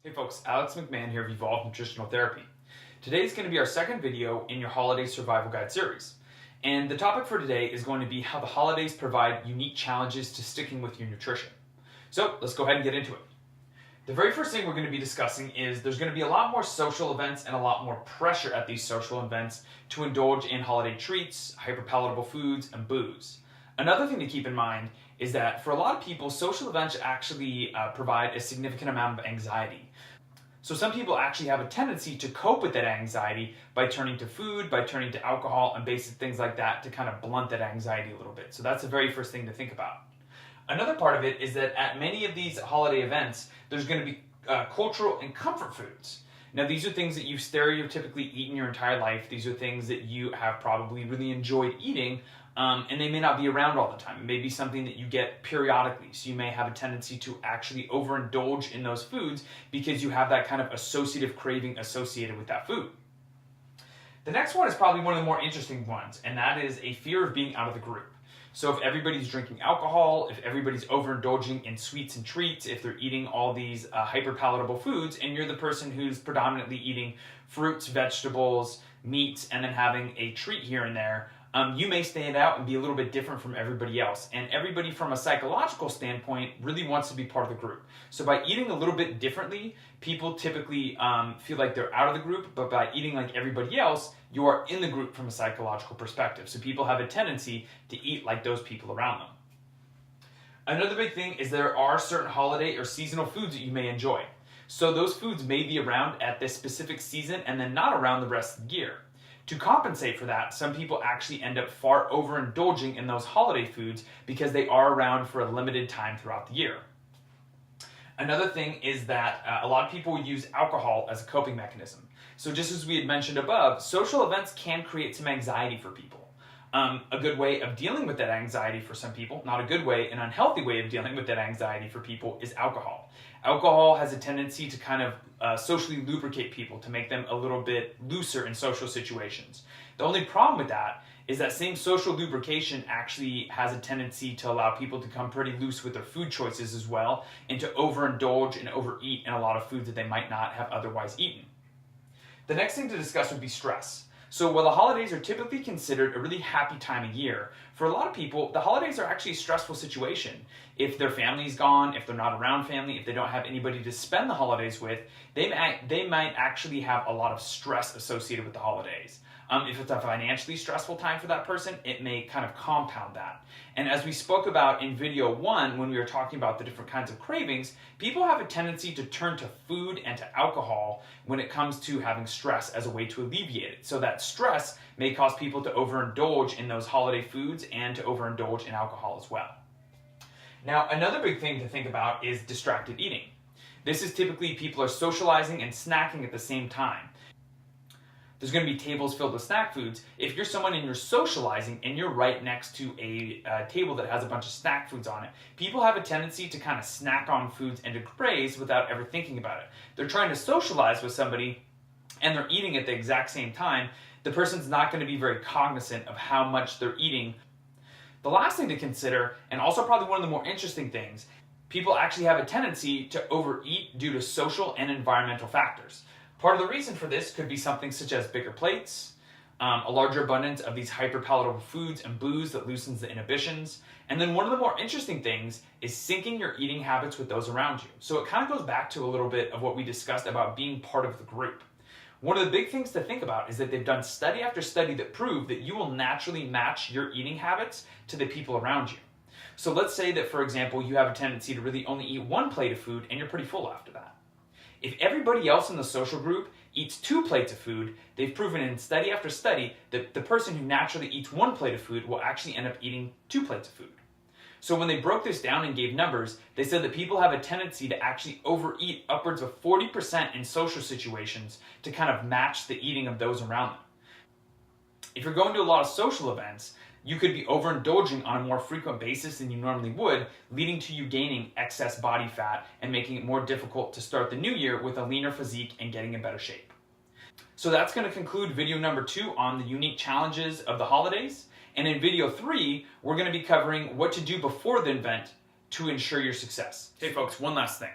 Hey folks, Alex McMahon here of Evolve Nutritional Therapy. Today is going to be our second video in your Holiday Survival Guide series. And the topic for today is going to be how the holidays provide unique challenges to sticking with your nutrition. So let's go ahead and get into it. The very first thing we're going to be discussing is there's going to be a lot more social events and a lot more pressure at these social events to indulge in holiday treats, hyperpalatable foods, and booze. Another thing to keep in mind is that for a lot of people, social events actually provide a significant amount of anxiety. So some people actually have a tendency to cope with that anxiety by turning to food, by turning to alcohol, and basic things like that to kind of blunt that anxiety a little bit. So that's the very first thing to think about. Another part of it is that at many of these holiday events, there's going to be cultural and comfort foods. Now, these are things that you've stereotypically eaten your entire life. These are things that you have probably really enjoyed eating, and they may not be around all the time. It may be something that you get periodically, so you may have a tendency to actually overindulge in those foods because you have that kind of associative craving associated with that food. The next one is probably one of the more interesting ones, and that is a fear of being out of the group. So if everybody's drinking alcohol, if everybody's overindulging in sweets and treats, if they're eating all these hyperpalatable foods, and you're the person who's predominantly eating fruits, vegetables, meats, and then having a treat here and there, you may stand out and be a little bit different from everybody else. And everybody from a psychological standpoint really wants to be part of the group. So by eating a little bit differently, people typically feel like they're out of the group, but by eating like everybody else, you are in the group from a psychological perspective. So people have a tendency to eat like those people around them. Another big thing is there are certain holiday or seasonal foods that you may enjoy. So those foods may be around at this specific season and then not around the rest of the year. To compensate for that, some people actually end up far overindulging in those holiday foods because they are around for a limited time throughout the year. Another thing is that a lot of people use alcohol as a coping mechanism. So just as we had mentioned above, social events can create some anxiety for people. A good way of dealing with that anxiety for some people, not a good way, an unhealthy way of dealing with that anxiety for people is alcohol. Alcohol has a tendency to kind of socially lubricate people, to make them a little bit looser in social situations. The only problem with that is that same social lubrication actually has a tendency to allow people to come pretty loose with their food choices as well, and to overindulge and overeat in a lot of foods that they might not have otherwise eaten. The next thing to discuss would be stress. So while the holidays are typically considered a really happy time of year, for a lot of people, the holidays are actually a stressful situation. If their family's gone, if they're not around family, if they don't have anybody to spend the holidays with, they might actually have a lot of stress associated with the holidays. If it's a financially stressful time for that person, it may kind of compound that. And as we spoke about in video 1, when we were talking about the different kinds of cravings, people have a tendency to turn to food and to alcohol when it comes to having stress as a way to alleviate it. So that stress may cause people to overindulge in those holiday foods and to overindulge in alcohol as well. Now, another big thing to think about is distracted eating. This is typically people are socializing and snacking at the same time. There's going to be tables filled with snack foods. If you're someone and you're socializing and you're right next to a table that has a bunch of snack foods on it, people have a tendency to kind of snack on foods and to graze without ever thinking about it. They're trying to socialize with somebody and they're eating at the exact same time. The person's not going to be very cognizant of how much they're eating. The last thing to consider, and also probably one of the more interesting things, people actually have a tendency to overeat due to social and environmental factors. Part of the reason for this could be something such as bigger plates, a larger abundance of these hyperpalatable foods and booze that loosens the inhibitions. And then one of the more interesting things is syncing your eating habits with those around you. So it kind of goes back to a little bit of what we discussed about being part of the group. One of the big things to think about is that they've done study after study that prove that you will naturally match your eating habits to the people around you. So let's say that, for example, you have a tendency to really only eat one plate of food and you're pretty full after that. If everybody else in the social group eats 2 plates of food, they've proven in study after study that the person who naturally eats 1 plate of food will actually end up eating 2 plates of food. So when they broke this down and gave numbers, they said that people have a tendency to actually overeat upwards of 40% in social situations to kind of match the eating of those around them. If you're going to a lot of social events, you could be overindulging on a more frequent basis than you normally would, leading to you gaining excess body fat and making it more difficult to start the new year with a leaner physique and getting in better shape. So that's going to conclude video number 2 on the unique challenges of the holidays. And in video 3, we're going to be covering what to do before the event to ensure your success. Hey folks, one last thing.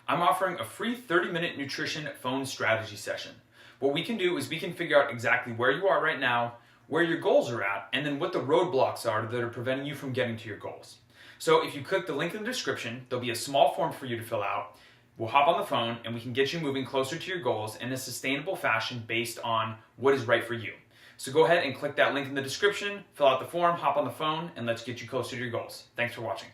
I'm offering a free 30-minute nutrition phone strategy session. What we can do is we can figure out exactly where you are right now, where your goals are at, and then what the roadblocks are that are preventing you from getting to your goals. So if you click the link in the description, there'll be a small form for you to fill out. We'll hop on the phone and we can get you moving closer to your goals in a sustainable fashion based on what is right for you. So go ahead and click that link in the description, fill out the form, hop on the phone, and let's get you closer to your goals. Thanks for watching.